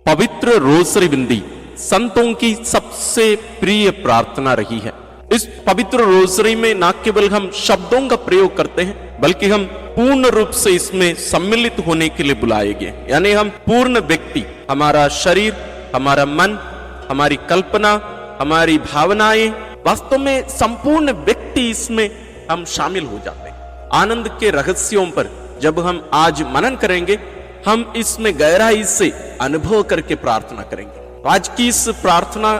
पवित्र रोसरी बिंदी संतों की सबसे प्रिय प्रार्थना रही है। इस पवित्र रोसरी में न केवल हम शब्दों का प्रयोग करते हैं, बल्कि हम पूर्ण रूप से इसमें सम्मिलित होने के लिए बुलाए गए, यानी हम पूर्ण व्यक्ति, हमारा शरीर, हमारा मन, हमारी कल्पना, हमारी भावनाएं, वास्तव में संपूर्ण व्यक्ति इसमें हम शामिल हो जाते हैं। आनंद के रहस्यों पर जब हम आज मनन करेंगे, हम इसमें गहराई से अनुभव करके प्रार्थना करेंगे। आज की इस प्रार्थना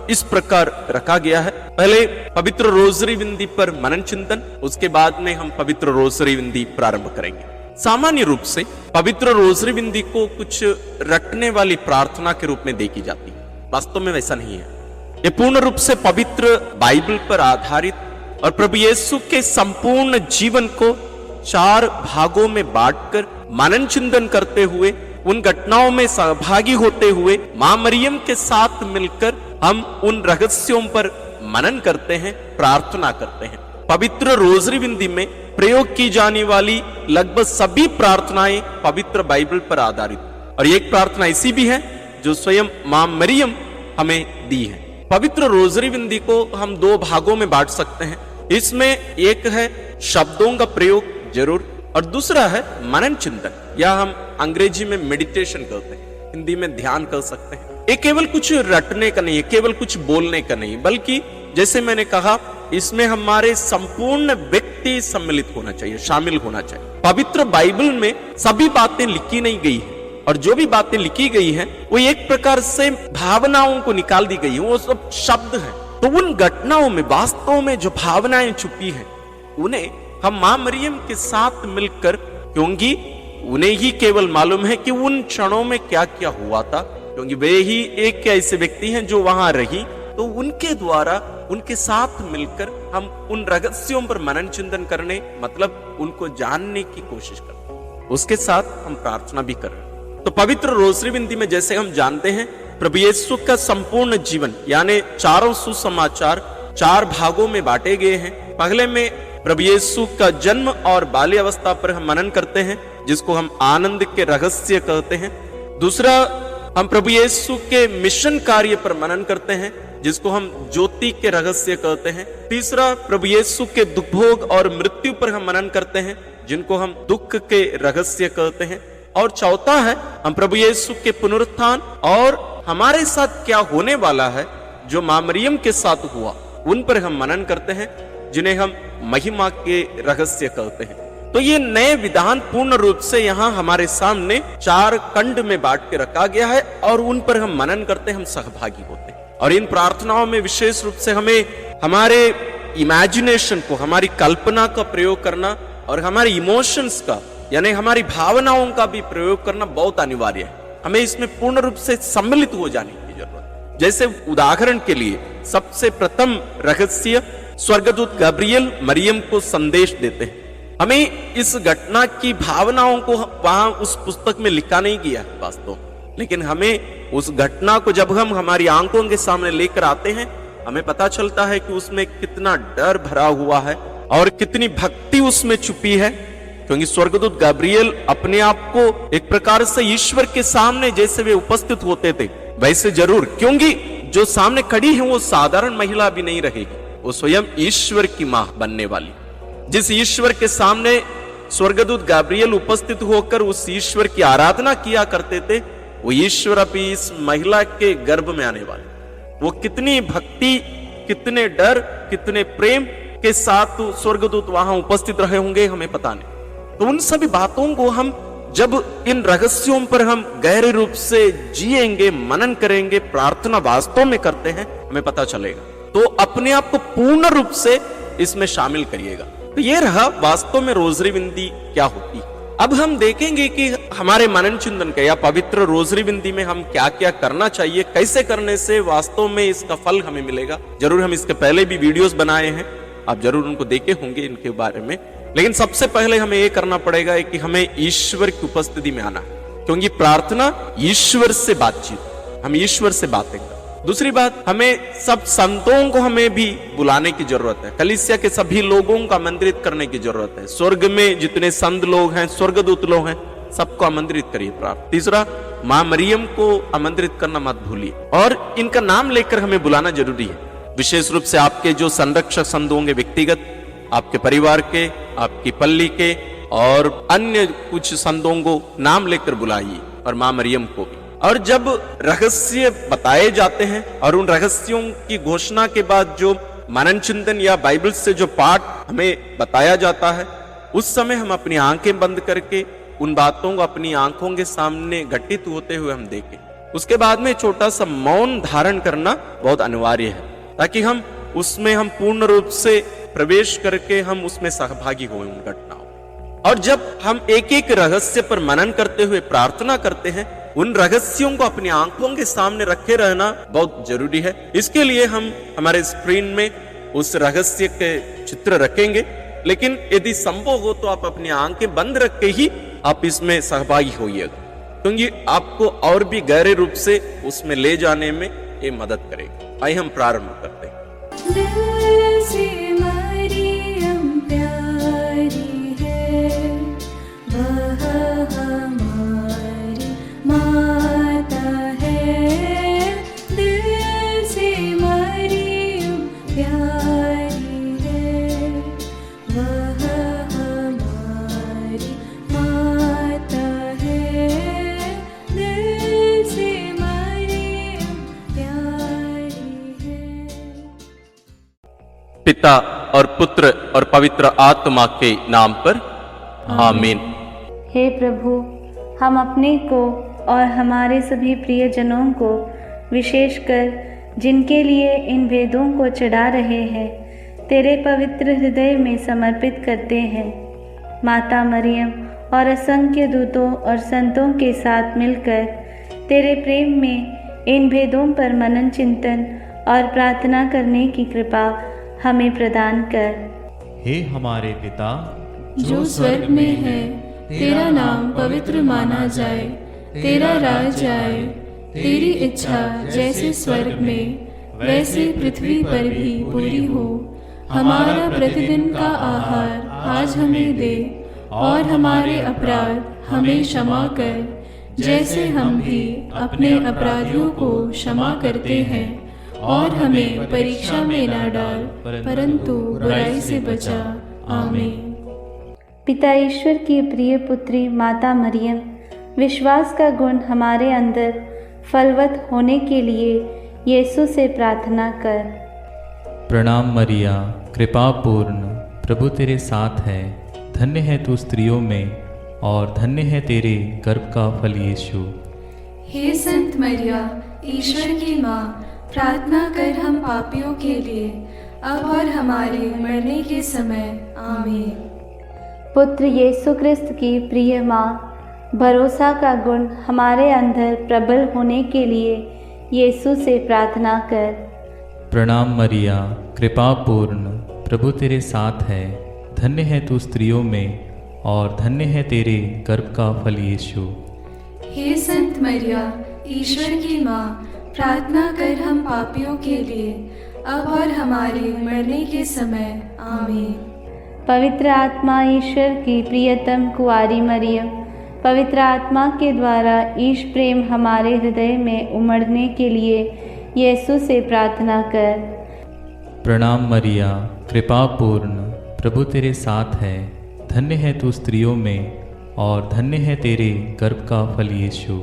इस प्रकार रखा गया है। पहले पवित्र रोसरी बिंदी पर मनन चिंतन, उसके बाद में हम पवित्र रोसरी बिंदी प्रारंभ करेंगे। सामान्य रूप से पवित्र रोसरी बिंदी को कुछ रटने वाली प्रार्थना के रूप में देखी जाती है। वास्तव में वैसा नहीं है। ये पूर्ण रूप से पवित्र बाइबल पर आधारित और प्रभु यीशु के संपूर्ण जीवन को 4 भागों में बांटकर मनन चिंतन करते हुए, उन घटनाओं में सहभागी होते हुए मां मरियम के साथ मिलकर हम उन रहस्यों पर मनन करते हैं, प्रार्थना करते हैं। पवित्र रोसरी बिंदी में प्रयोग की जाने वाली लगभग सभी प्रार्थनाएं पवित्र बाइबल पर आधारित, और एक प्रार्थना ऐसी भी है जो स्वयं मां मरियम हमें दी है। पवित्र रोसरी बिंदी को हम 2 भागों में बांट सकते हैं। इसमें एक है शब्दों का प्रयोग जरूर, और दूसरा है मनन चिंतन, या हम अंग्रेजी में मेडिटेशन करते हैं, हिंदी में ध्यान कर सकते हैं। ये केवल कुछ रटने का नहीं है, केवल कुछ बोलने का नहीं, बल्कि जैसे मैंने कहा, इसमें हमारे संपूर्ण व्यक्ति सम्मिलित होना चाहिए, शामिल होना चाहिए। पवित्र बाइबल में सभी बातें लिखी नहीं गई है, और जो भी बातें लिखी गई हैं वो एक प्रकार से भावनाओं को निकाल दी गई है, वो सब शब्द हैं। तो उन घटनाओं में वास्तव में जो भावनाएं छुपी हैं, उन्हें हम मां मरियम के साथ मिलकर, क्योंकि उन्हें ही केवल मालूम है कि उन क्षणों में क्या क्या हुआ था, क्योंकि वे ही एक ऐसे व्यक्ति हैं जो वहां रही, तो उनके द्वारा उनके साथ मिलकर हम उन रहस्यों पर मनन चिंतन करने, मतलब उनको जानने की कोशिश करते हैं। उसके साथ हम प्रार्थना भी कर रहे हैं। तो पवित्र रोसरी बिंदी में जैसे हम जानते हैं, प्रभु यीशु का संपूर्ण जीवन, यानी 4 सुसमाचार 4 भागों में बांटे गए हैं। पहले में प्रभु यीशु का जन्म और बाल्य अवस्था पर हम मनन करते हैं, जिसको हम आनंद के रहस्य कहते हैं। दूसरा, हम प्रभु यीशु के मिशन कार्य पर मनन करते हैं, जिसको हम ज्योति के रहस्य कहते हैं। तीसरा, प्रभु यीशु के दुख भोग और मृत्यु पर हम मनन करते हैं, जिनको हम दुख के रहस्य कहते हैं। और चौथा है, हम प्रभु यीशु के पुनरुत्थान और हमारे साथ क्या होने वाला है, जो मां मरियम के साथ हुआ, उन पर हम मनन करते हैं, जिन्हें हम महिमा के रहस्य कहते हैं। तो ये नए विधान पूर्ण रूप से यहाँ हमारे सामने 4 खंड में बांट के रखा गया है, और उन पर हम मनन करते हैं, हम सहभागी होते हैं। और इन प्रार्थनाओं में विशेष रूप से हमें हमारे इमेजिनेशन को, हमारी कल्पना का प्रयोग करना, और हमारे इमोशंस का, यानी हमारी भावनाओं का भी प्रयोग करना बहुत अनिवार्य है। हमें इसमें पूर्ण रूप से सम्मिलित हो जाने की जरूरत है। जैसे उदाहरण के लिए सबसे प्रथम रहस्य, स्वर्गदूत गब्रियल मरियम को संदेश देते हैं। हमें इस घटना की भावनाओं को वहां उस पुस्तक में लिखा नहीं गया है वास्तव, लेकिन हमें उस घटना को जब हम हमारी आंखों के सामने लेकर आते हैं, हमें पता चलता है कि उसमें कितना डर भरा हुआ है और कितनी भक्ति उसमें छुपी है। क्योंकि स्वर्गदूत गब्रियल अपने आप को एक प्रकार से ईश्वर के सामने जैसे वे उपस्थित होते थे, वैसे जरूर, क्योंकि जो सामने खड़ी है वो साधारण महिला भी नहीं रहेगी, वो स्वयं ईश्वर की मां बनने वाली। जिस ईश्वर के सामने स्वर्गदूत गब्रियल उपस्थित होकर उस ईश्वर की आराधना किया करते थे, वो ईश्वर अभी इस महिला के गर्भ में आने वाले। वो कितनी भक्ति, कितने डर, कितने प्रेम के साथ स्वर्गदूत वहां उपस्थित रहे होंगे, हमें पता नहीं। तो उन सभी बातों को हम जब इन रहस्यों पर हम गहरे रूप से जिएंगे, मनन करेंगे, प्रार्थना वास्तव में करते हैं, हमें पता चलेगा। तो अपने आप को पूर्ण रूप से इसमें शामिल करिएगा। तो ये रहा वास्तव में रोसरी बिंदी क्या होती। अब हम देखेंगे कि हमारे मनन चिंतन का या पवित्र रोसरी बिंदी में हम क्या क्या करना चाहिए, कैसे करने से वास्तव में इसका फल हमें मिलेगा। जरूर हम इसके पहले भी वीडियोस बनाए हैं, आप जरूर उनको देखे होंगे इनके बारे में, लेकिन सबसे पहले हमें यह करना पड़ेगा कि हमें ईश्वर की उपस्थिति में आना है, क्योंकि प्रार्थना ईश्वर से बातचीत, हम ईश्वर से बातें करें। दूसरी बात, हमें सब संतों को हमें भी बुलाने की जरूरत है, कलीसिया के सभी लोगों को आमंत्रित करने की जरूरत है। स्वर्ग में जितने संत लोग हैं, स्वर्गदूत लोग हैं, सबको आमंत्रित करिए प्रार्थना। तीसरा, माँ मरियम को आमंत्रित करना मत भूलिए और इनका नाम लेकर हमें बुलाना जरूरी है। विशेष रूप से आपके जो संरक्षक संत होंगे व्यक्तिगत, आपके परिवार के, आपकी पल्ली के और अन्य कुछ संतों को नाम लेकर बुलाइए और माँ मरियम को भी। और जब रहस्य बताए जाते हैं और उन रहस्यों की घोषणा के बाद जो मनन चिंतन या बाइबल से जो पाठ हमें बताया जाता है, उस समय हम अपनी आंखें बंद करके उन बातों को अपनी आंखों के सामने घटित होते हुए हम देखें। उसके बाद में छोटा सा मौन धारण करना बहुत अनिवार्य है, ताकि हम उसमें हम पूर्ण रूप से प्रवेश करके हम उसमें सहभागी हो उन घटनाओं। और जब हम एक एक रहस्य पर मनन करते हुए प्रार्थना करते हैं, उन रहस्यों को अपनी आंखों के सामने रखे रहना बहुत जरूरी है। इसके लिए हम हमारे स्क्रीन में उस रहस्य के चित्र रखेंगे, लेकिन यदि संभव हो तो आप अपनी आंखें बंद रख के ही आप इसमें सहभागी होइएगा, क्योंकि आपको और भी गहरे रूप से उसमें ले जाने में ये मदद करेगा। आइए हम प्रारंभ करते हैं। पिता और पुत्र और पवित्र आत्मा के नाम पर आमीन। हे प्रभु, हम अपने को और हमारे सभी प्रियजनों को, विशेषकर जिनके लिए इन वेदों को चढ़ा रहे हैं, तेरे पवित्र हृदय में समर्पित करते हैं। माता मरियम और असंख्य दूतों और संतों के साथ मिलकर तेरे प्रेम में इन भेदों पर मनन चिंतन और प्रार्थना करने की कृपा हमें प्रदान कर। हे हमारे पिता जो स्वर्ग में है, तेरा नाम पवित्र माना जाए, तेरा राज आए, तेरी इच्छा जैसे स्वर्ग में वैसे पृथ्वी पर भी पूरी हो। हमारा प्रतिदिन का आहार आज हमें दे, और हमारे अपराध हमें क्षमा कर, जैसे हम भी अपने अपराधियों को क्षमा करते हैं, और हमें परीक्षा में न डाल, परंतु बुराई से बचा। आमीन। पिता ईश्वर की प्रिय पुत्री माता मरियम, विश्वास का गुण हमारे अंदर फलवत होने के लिए यीशु से प्रार्थना कर। प्रणाम मरिया, कृपा पूर्ण, प्रभु तेरे साथ है। धन्य है तू स्त्रियों में, और धन्य है तेरे गर्भ का फल यीशु। हे संत मरिया, ईश्वर की माँ, प्रार्थना कर हम पापियों के लिए, अब और हमारे मरने के समय। आमीन। पुत्र यीशु क्रिस्त की प्रिय माँ, भरोसा का गुण हमारे अंदर प्रबल होने के लिए यीशु से प्रार्थना कर। प्रणाम मरिया, कृपा पूर्ण, प्रभु तेरे साथ है। धन्य है तू स्त्रियों में, और धन्य है तेरे गर्भ का फल यीशु। हे संत मरिया, ईश्वर की माँ, प्रार्थना कर हम पापियों के लिए, अब और हमारे मरने के समय। आमीन। पवित्र आत्मा ईश्वर की प्रियतम कुंवारी मरियम, पवित्र आत्मा के द्वारा ईश प्रेम हमारे हृदय में उमड़ने के लिए यीशु से प्रार्थना कर। प्रणाम मरिया, कृपा पूर्ण, प्रभु तेरे साथ है। धन्य है तू स्त्रियों में, और धन्य है तेरे गर्भ का फल यीशु।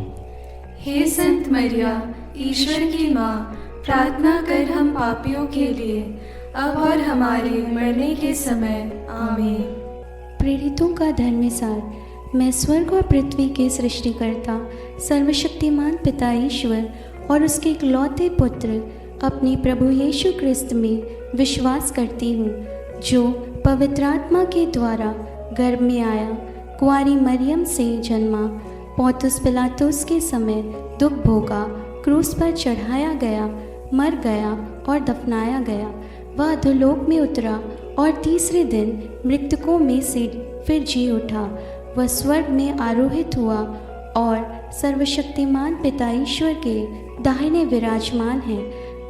हे संत मरिया, ईश्वर की माँ, प्रार्थना कर हम पापियों के लिए, अब और हमारे मरने के समय। आमीन। प्रेरितों का धर्मसार। मैं स्वर्ग और पृथ्वी के सृष्टिकर्ता सर्वशक्तिमान पिता ईश्वर और उसके इकलौते पुत्र अपने प्रभु यीशु क्रिस्त में विश्वास करती हूँ, जो पवित्र आत्मा के द्वारा गर्भ में आया, कुंवारी मरियम से जन्मा, पौंतुस पिलातुस के समय दुख भोगा, क्रूस पर चढ़ाया गया, मर गया और दफनाया गया। वह अधोलोक में उतरा और तीसरे दिन मृतकों में से फिर जी उठा। वह स्वर्ग में आरोहित हुआ और सर्वशक्तिमान पिता ईश्वर के दाहिने विराजमान है।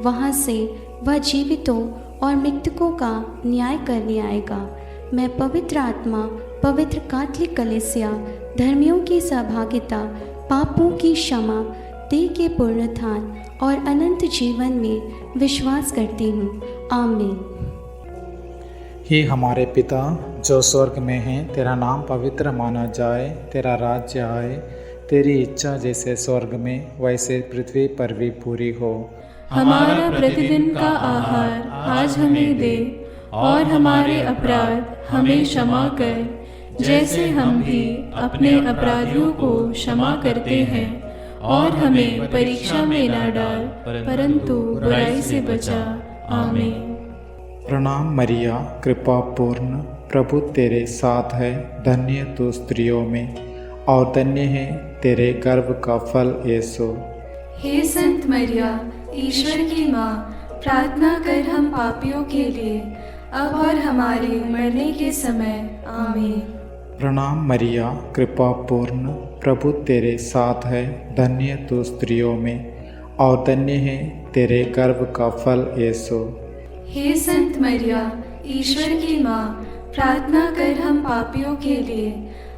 वहाँ से वह जीवितों और मृतकों का न्याय करने आएगा। मैं पवित्र आत्मा, पवित्र कैथोलिक कलीसिया, धर्मियों की सहभागिता, पापों की क्षमा, देह के पुनरुत्थान और अनंत जीवन में विश्वास करती हूँ। आमीन। हे हमारे पिता जो स्वर्ग में है, तेरा नाम पवित्र माना जाए, तेरा राज्य आए, तेरी इच्छा जैसे स्वर्ग में वैसे पृथ्वी पर भी पूरी हो। हमारा प्रतिदिन का आहार आज हमें दे, और हमारे अपराध हमें क्षमा कर, जैसे हम भी अपने अपराधियों को क्षमा करते हैं, और हमें परीक्षा में न डाल, परंतु बुराई से बचा। आमीन। प्रणाम मरिया, कृपा पूर्ण, प्रभु तेरे साथ है, धन्य तू स्त्रियों में और धन्य है तेरे गर्भ का फल यीशु। हे संत मरिया, ईश्वर की माँ, प्रार्थना कर हम पापियों के लिए, अब और हमारे मरने के समय। आमीन। प्रणाम मरिया, कृपा पूर्ण, प्रभु तेरे साथ है, धन्य तू स्त्रियों में और धन्य है तेरे गर्भ का फल यीशु। हे संत मरिया, ईश्वर की माँ, प्रार्थना कर हम पापियों के लिए,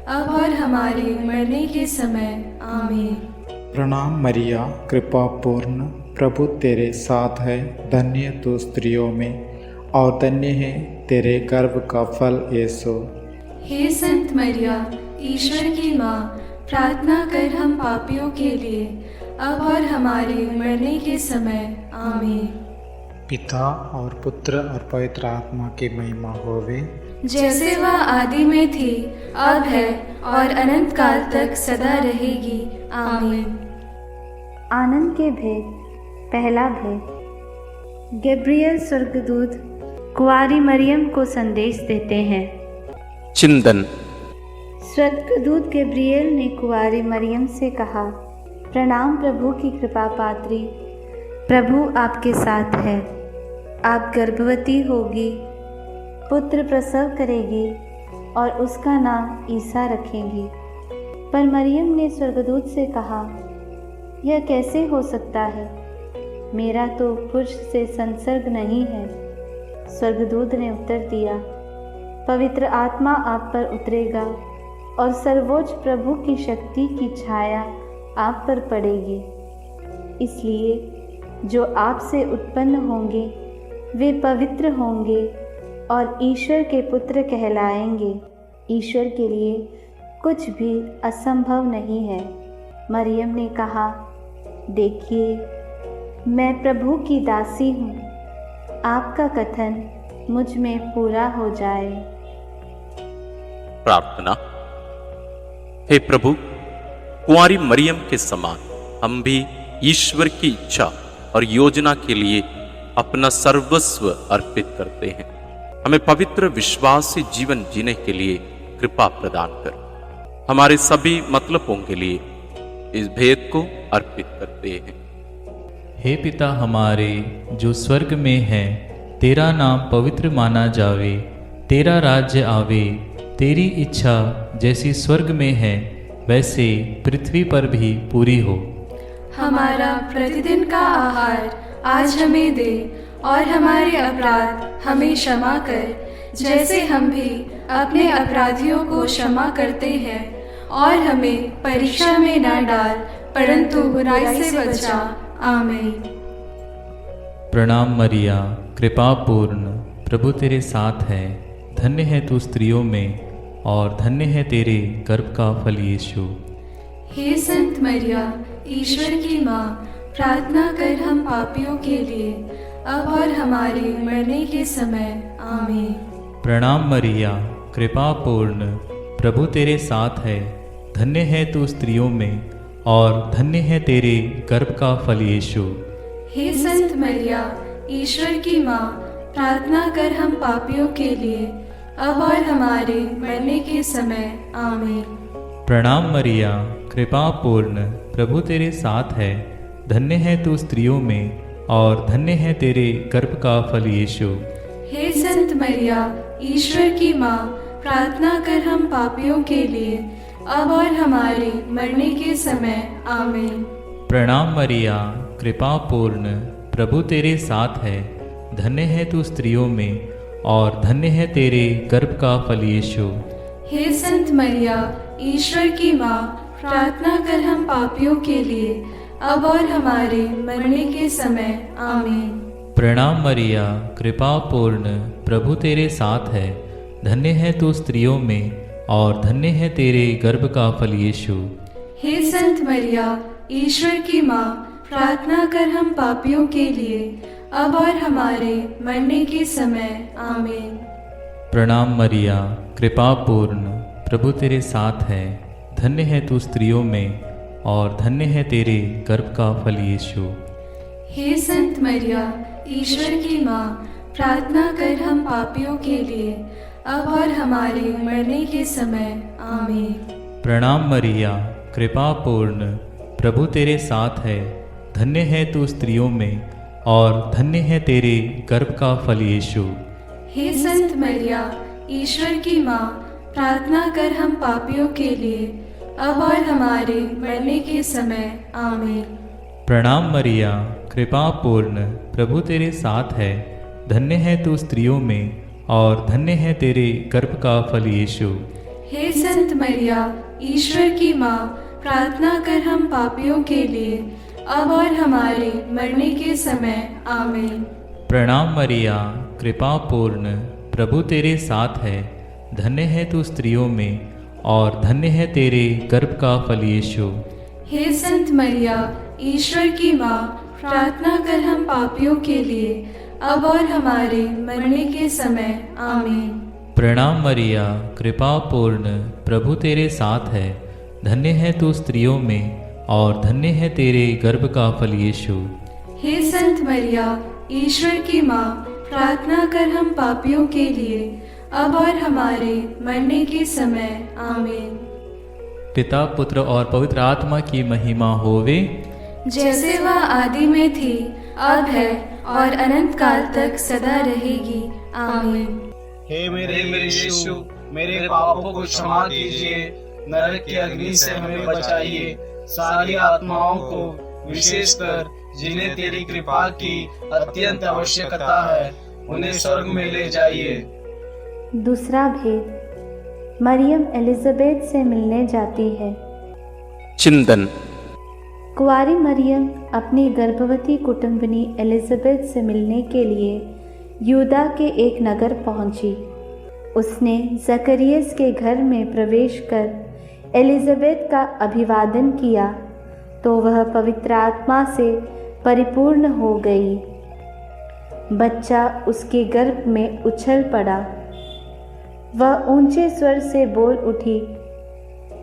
अब और हमारे मरने के समय। आमीन। प्रणाम मरिया, कृपा पूर्ण, प्रभु तेरे साथ है, धन्य तू स्त्रियों में और धन्य है तेरे गर्भ का फल यीशु। हे संत मरिया, ईश्वर की माँ, प्रार्थना कर हम पापियों के लिए, अब और हमारे मरने के समय। आमीन। पिता और पुत्र और पवित्र आत्मा की महिमा होवे, जैसे वह आदि में थी, अब है और अनंत काल तक सदा रहेगी। आमीन। आनंद के भेद। पहला भेद। गैब्रियल स्वर्गदूत कुंवारी मरियम को संदेश देते हैं। चिंतन। स्वर्गदूत गैब्रियल ने कुंवारी मरियम से कहा, प्रणाम प्रभु की कृपा पात्री, प्रभु आपके साथ है। आप गर्भवती होगी, पुत्र प्रसव करेगी और उसका नाम ईसा रखेंगी। पर मरियम ने स्वर्गदूत से कहा, यह कैसे हो सकता है? मेरा तो पुरुष से संसर्ग नहीं है। स्वर्गदूत ने उत्तर दिया, पवित्र आत्मा आप पर उतरेगा और सर्वोच्च प्रभु की शक्ति की छाया आप पर पड़ेगी। इसलिए जो आपसे उत्पन्न होंगे वे पवित्र होंगे और ईश्वर के पुत्र कहलाएंगे। ईश्वर के लिए कुछ भी असंभव नहीं है। मरियम ने कहा, देखिए, मैं प्रभु की दासी हूँ, आपका कथन मुझ में पूरा हो जाए। प्रार्थना। हे प्रभु, कुंवारी मरियम के समान हम भी ईश्वर की इच्छा और योजना के लिए अपना सर्वस्व अर्पित करते हैं। हमें पवित्र विश्वास से जीवन जीने के लिए कृपा प्रदान कर। हमारे सभी मतलबों के लिए इस भेद को अर्पित करते हैं। हे पिता हमारे जो स्वर्ग में है, तेरा नाम पवित्र माना जावे, तेरा राज्य आवे, तेरी इच्छा जैसी स्वर्ग में है वैसे पृथ्वी पर भी पूरी हो। हमारा प्रतिदिन का आहार आज हमें दे, और हमारे अपराध हमें क्षमा कर, जैसे हम भी अपने अपराधियों को क्षमा करते हैं, और हमें परीक्षा में न डाल, परंतु बुराई से बचा। आमीन। प्रणाम मरिया, कृपा पूर्ण, प्रभु तेरे साथ है, धन्य है तू स्त्रियों में और धन्य है तेरे गर्भ का फल यीशु। हे संत मरिया, ईश्वर की माँ, प्रार्थना कर हम पापियों के लिए, अब और हमारे मरने के समय। आमीन। प्रणाम मरिया, कृपा पूर्ण, प्रभु तेरे साथ है, धन्य है तू स्त्रियों में और धन्य है तेरे गर्भ का फल यीशु। हे संत मरिया, ईश्वर की माँ, प्रार्थना कर हम पापियों के लिए, अब और हमारे मरने के समय। आमीन। प्रणाम मरिया, कृपा पूर्ण, प्रभु तेरे साथ है, धन्य है तू स्त्रियों में और धन्य है तेरे गर्भ का फल यीशु। हे संत मरिया, ईश्वर की माँ, प्रार्थना कर हम पापियों के लिए, अब और हमारे मरने के समय। आमीन। प्रणाम मरिया, कृपा पूर्ण, प्रभु तेरे साथ है, धन्य है तू स्त्रियों में और धन्य है तेरे गर्भ का फल यीशु। हे संत मरिया, ईश्वर की माँ, प्रार्थना कर हम पापियों के लिए, अब और हमारे मरने के समय। आमीन। प्रणाम मरिया, कृपा पूर्ण, प्रभु तेरे साथ है। धन्य है तू स्त्रियों में और धन्य है तेरे गर्भ का फल यीशु। हे संत मरिया, ईश्वर की माँ, प्रार्थना कर हम पापियों के लिए, अब और हमारे मरने के समय। आमीन। प्रणाम मरिया, कृपा पूर्ण, प्रभु तेरे साथ है। धन्य है तू स्त्रियों में और धन्य है तेरे गर्भ का फल यीशु। हे संत मरिया, ईश्वर की माँ, प्रार्थना कर हम पापियों के लिए, अब और हमारे मरने के समय। आमीन। प्रणाम मरिया, कृपा पूर्ण, प्रभु तेरे साथ है। धन्य है तू स्त्रियों में और धन्य है तेरे गर्भ का फल यीशु। हे संत मरिया, ईश्वर की माँ, प्रार्थना कर हम पापियों के लिए, अब और हमारे मरने के समय। आमीन। प्रणाम मरिया, कृपा पूर्ण, प्रभु तेरे साथ है। धन्य है तू स्त्रियों में और धन्य है तेरे गर्भ का फल यीशु। हे संत मरिया, ईश्वर की माँ, प्रार्थना कर हम पापियों के लिए, अब और हमारे मरने के समय। आमीन। प्रणाम मरिया, कृपा पूर्ण, प्रभु तेरे साथ है। धन्य है तू स्त्रियों में और धन्य है तेरे गर्भ का फल यीशु। हे संत मरिया, ईश्वर की माँ, प्रार्थना कर हम पापियों के लिए, अब और हमारे मरने के समय। आमीन। प्रणाम मरिया, कृपा पूर्ण, प्रभु तेरे साथ है। धन्य है तू स्त्रियों में और धन्य है तेरे गर्भ का फल यीशु। हे संत मरिया, ईश्वर की माँ, प्रार्थना कर हम पापियों के लिए, अब और हमारे मरने के समय। आमीन। पिता, पुत्र और पवित्र आत्मा की महिमा होवे, जैसे वह आदि में थी, अब है और अनंत काल तक सदा रहेगी। आमीन। हे मेरे यीशु, मेरे पापों को क्षमा कीजिए, नरक की अग्नि से हमें बचाइए, सारी आत्माओं को, विशेषकर जिन्हें तेरी कृपा की अत्यंत आवश्यकता है, उन्हें स्वर्ग में ले जाइए। दूसरा भेद, मरियम एलिजाबेथ से मिलने जाती है। चिंतन। कुंवारी मरियम अपनी गर्भवती कुटुंबनी एलिजाबेथ से मिलने के लिए यूदा के एक नगर पहुंची। उसने जकरियस के घर में प्रवेश कर एलिजाबेथ का अभिवादन किया तो वह पवित्र आत्मा से परिपूर्ण हो गई। बच्चा उसके गर्भ में उछल पड़ा। वह ऊंचे स्वर से बोल उठी,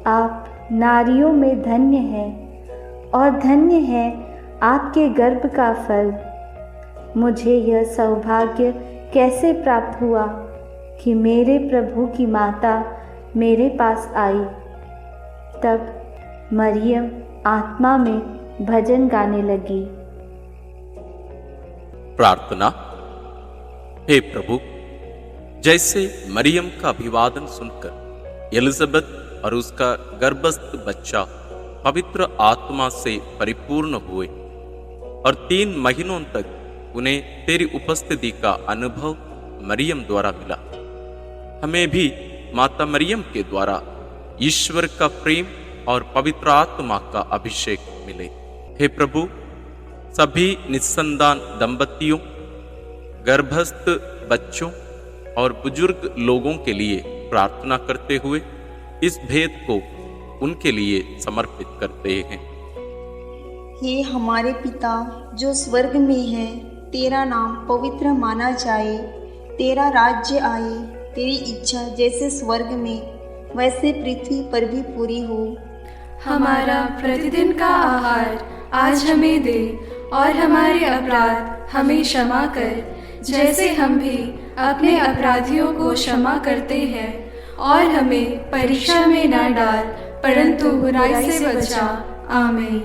आप नारियों में धन्य हैं और धन्य है आपके गर्भ का फल। मुझे यह सौभाग्य कैसे प्राप्त हुआ कि मेरे प्रभु की माता मेरे पास आई। तब मरियम आत्मा में भजन गाने लगी। प्रार्थना। हे प्रभु, जैसे मरियम का अभिवादन सुनकर एलिजाबेथ और उसका गर्भस्थ बच्चा पवित्र आत्मा से परिपूर्ण हुए और 3 महीनों तक उन्हें तेरी उपस्थिति का अनुभव मरियम द्वारा मिला, हमें भी माता मरियम के द्वारा ईश्वर का प्रेम और पवित्र आत्मा का अभिषेक मिले। हे प्रभु, सभी निस्संतान दंपतियों, गर्भस्थ बच्चों और बुजुर्ग लोगों के लिए प्रार्थना करते हुए इस भेद को उनके लिए समर्पित करते हैं। हे हमारे पिता जो स्वर्ग में है, तेरा नाम पवित्र माना जाए, तेरा राज्य आए, तेरी इच्छा जैसे स्वर्ग में वैसे पृथ्वी पर भी पूरी हो। हमारा प्रतिदिन का आहार आज हमें दे और हमारे अपराध हमें क्षमा कर, जैसे हम भी अपने अपराधियों को क्षमा करते हैं, और हमें परीक्षा में न डाल परंतु बुराई से बचा। आमीन।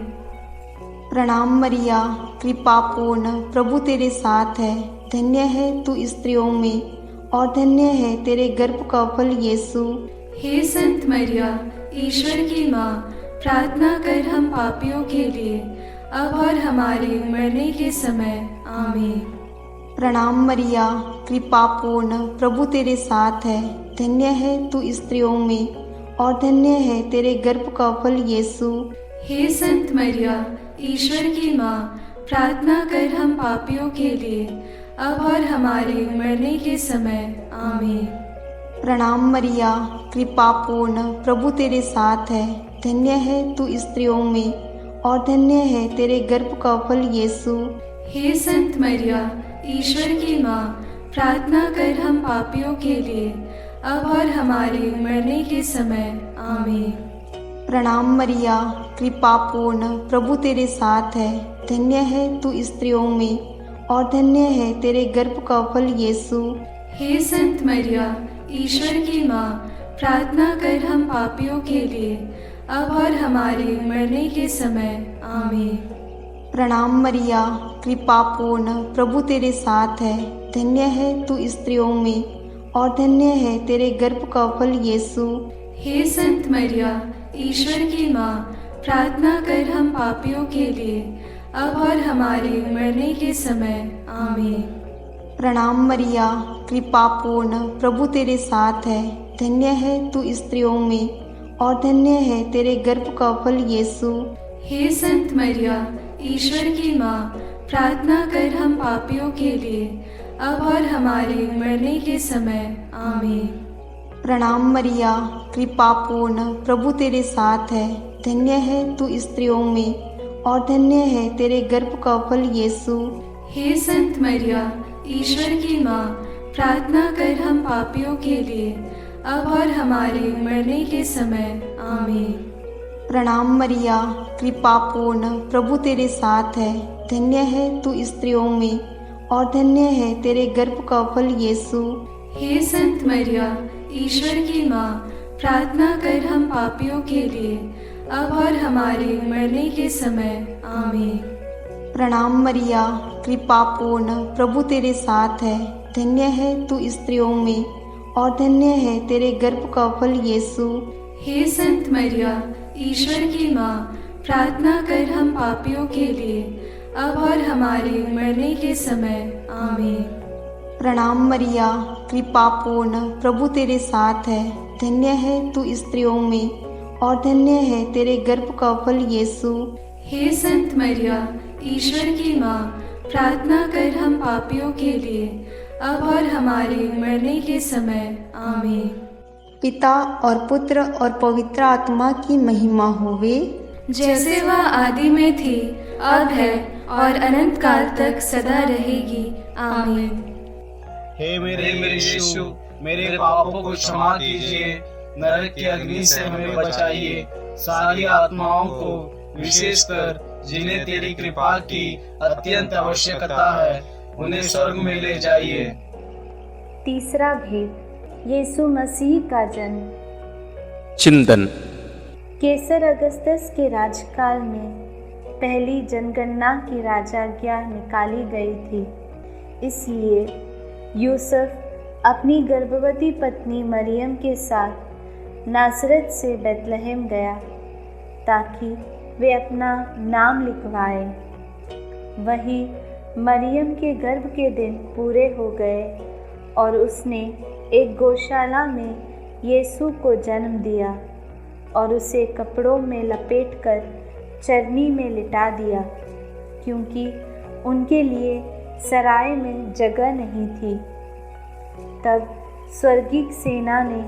प्रणाम मरिया, कृपा पूर्ण, प्रभु तेरे साथ है। धन्य है तू स्त्रियों में और धन्य है तेरे गर्भ का फल यीशु। हे संत मरिया, ईश्वर की माँ, प्रार्थना कर हम पापियों के लिए, अब और हमारे मरने के समय। आमीन। प्रणाम मरिया, कृपा पूर्ण, प्रभु तेरे साथ है। धन्य है तू स्त्रियों में और धन्य है तेरे गर्भ का फल यीशु। हे संत मरिया, ईश्वर की माँ, प्रार्थना कर हम पापियों के लिए, अब और हमारे मरने के समय। आमीन। प्रणाम मरिया, कृपा पूर्ण, प्रभु तेरे साथ है। धन्य है तू स्त्रियों में और धन्य है तेरे गर्भ का फल यीशु। हे संत मरिया, ईश्वर की माँ, प्रार्थना कर हम पापियों के लिए, अब और हमारे मरने के समय। आमीन। प्रणाम मरिया, कृपा पूर्ण, प्रभु तेरे साथ है। धन्य है तू स्त्रियों में और धन्य है तेरे गर्भ का फल यीशु। हे संत मरिया, ईश्वर की माँ, प्रार्थना कर हम पापियों के लिए, अब और हमारे मरने के समय। आमीन। प्रणाम मरिया, कृपा पूर्ण, प्रभु तेरे साथ है। धन्य है तू स्त्रियों में और धन्य है तेरे गर्भ का फल यीशु। हे संत मरिया, ईश्वर की माँ, प्रार्थना कर हम पापियों के लिए, अब और हमारे मरने के समय। आमीन। प्रणाम मरिया, कृपा पूर्ण, प्रभु तेरे साथ है। धन्य है तू स्त्रियों में और धन्य है तेरे गर्भ का फल यीशु। हे संत मरिया, ईश्वर की माँ, प्रार्थना कर हम पापियों के लिए, अब और हमारे मरने के समय। आमीन। प्रणाम मरिया, कृपा पूर्ण, प्रभु तेरे साथ है। धन्य है तू स्त्रियों में और धन्य है तेरे गर्भ का फल यीशु। हे संत मरिया, ईश्वर की माँ, प्रार्थना कर हम पापियों के लिए, अब और हमारे मरने के समय। आमीन। प्रणाम मरिया, कृपा पूर्ण, प्रभु तेरे साथ है। धन्य है तू स्त्रियों में और धन्य है तेरे गर्भ का फल यीशु। हे संत मरिया, ईश्वर की माँ, प्रार्थना कर हम पापियों के लिए, अब और हमारे मरने के समय। आमीन। प्रणाम मरिया, कृपा पूर्ण, प्रभु तेरे साथ है। धन्य है तू स्त्रियों में और धन्य है तेरे गर्भ का फल यीशु। हे संत मरिया, ईश्वर की माँ, प्रार्थना कर हम पापियों के लिए, अब और हमारे मरने के समय। आमीन। प्रणाम मरिया, कृपा पूर्ण, प्रभु तेरे साथ है। धन्य है तू स्त्रियों में और धन्य है तेरे गर्भ का फल यीशु। हे संत मरिया, ईश्वर की माँ, प्रार्थना कर हम पापियों के लिए, अब और हमारे मरने के समय। आमीन। पिता और पुत्र और पवित्र आत्मा की महिमा होवे, जैसे वह आदि में थी, अब है और अनंत काल तक सदा रहेगी। आमीन। हे मेरे यीशु, मेरे पापों को क्षमा कीजिए, नरक की अग्नि से हमें बचाइए, सारी आत्माओं को, विशेषकर जिन्हें तेरी कृपा की अत्यंत आवश्यकता है, उन्हें स्वर्ग में ले जाइए। तीसरा भेद, यीशु मसीह का जन्म। चिंतन। केसर अगस्तस के राजकाल में पहली जनगणना की राजाज्ञा निकाली गई थी। इसलिए यूसुफ अपनी गर्भवती पत्नी मरियम के साथ नासरत से बेतलहम गया ताकि वे अपना नाम लिखवाए। वहीं मरियम के गर्भ के दिन पूरे हो गए और उसने एक गौशाला में यीशु को जन्म दिया और उसे कपड़ों में लपेटकर चरनी में लिटा दिया, क्योंकि उनके लिए सराय में जगह नहीं थी। तब स्वर्गीय सेना ने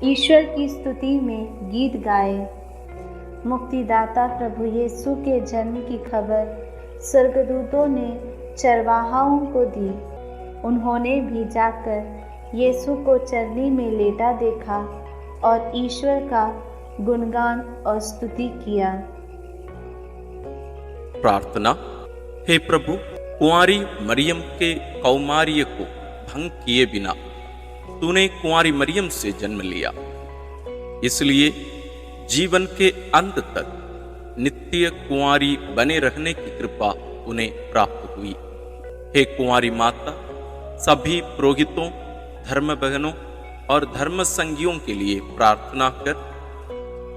ईश्वर की स्तुति में गीत गाए। मुक्तिदाता प्रभु यीशु के जन्म की खबर स्वर्गदूतों ने चरवाहाओं को दी। उन्होंने भी जाकर यीशु को चरनी में लेटा देखा और ईश्वर का गुणगान और स्तुति किया। प्रार्थना। हे प्रभु, कुंवारी मरियम के कौमार्य को भंग किए बिना तूने कुंवारी मरियम से जन्म लिया, इसलिए जीवन के अंत तक नित्य कुंवारी बने रहने की कृपा उन्हें प्राप्त हुई। हे कुंवारी माता, सभी पुरोहितों, धर्म बहनों और धर्म संगियों के लिए प्रार्थना कर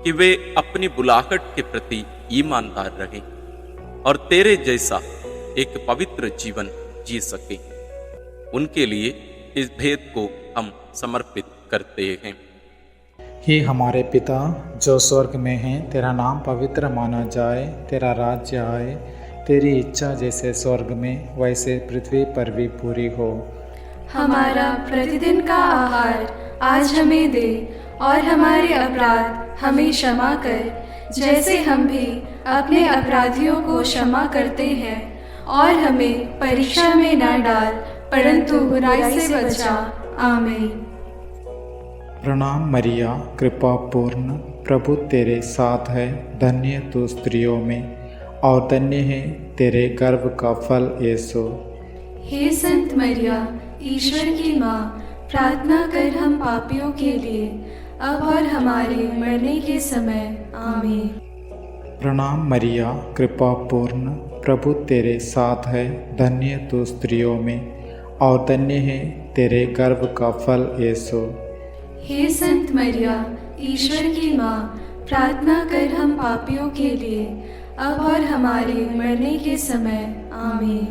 कि वे अपनी बुलाहट के प्रति ईमानदार रहें और तेरे जैसा एक पवित्र जीवन जी सके। उनके लिए इस भेद को हम समर्पित करते हैं। हे हमारे पिता जो स्वर्ग में है, तेरा नाम पवित्र माना जाए, तेरा राज्य आए, तेरी इच्छा जैसे स्वर्ग में वैसे पृथ्वी पर भी पूरी हो। हमारा प्रतिदिन का आहार आज हमें दे, और हमारे अपराध हमें क्षमा कर, जैसे हम भी अपने अपराधियों को क्षमा करते हैं, और हमें परीक्षा में न डाल, परंतु बुराई से बचा। आमीन। प्रणाम मरिया, कृपा पूर्ण, प्रभु तेरे साथ है, धन्य तू स्त्रियों में, और धन्य है तेरे गर्भ का फल यीशु। हे संत मरिया, ईश्वर की माँ, प्रार्थना कर हम पापियों के लिए, अब और हमारे मरने के समय। आमीन। प्रणाम मरिया, कृपा पूर्ण, प्रभु तेरे साथ है, धन्य तू स्त्रियों में, और धन्य है तेरे गर्भ का फल यीशु। हे संत मरिया, ईश्वर की माँ, प्रार्थना कर हम पापियों के लिए, अब और हमारे मरने के समय। आमीन।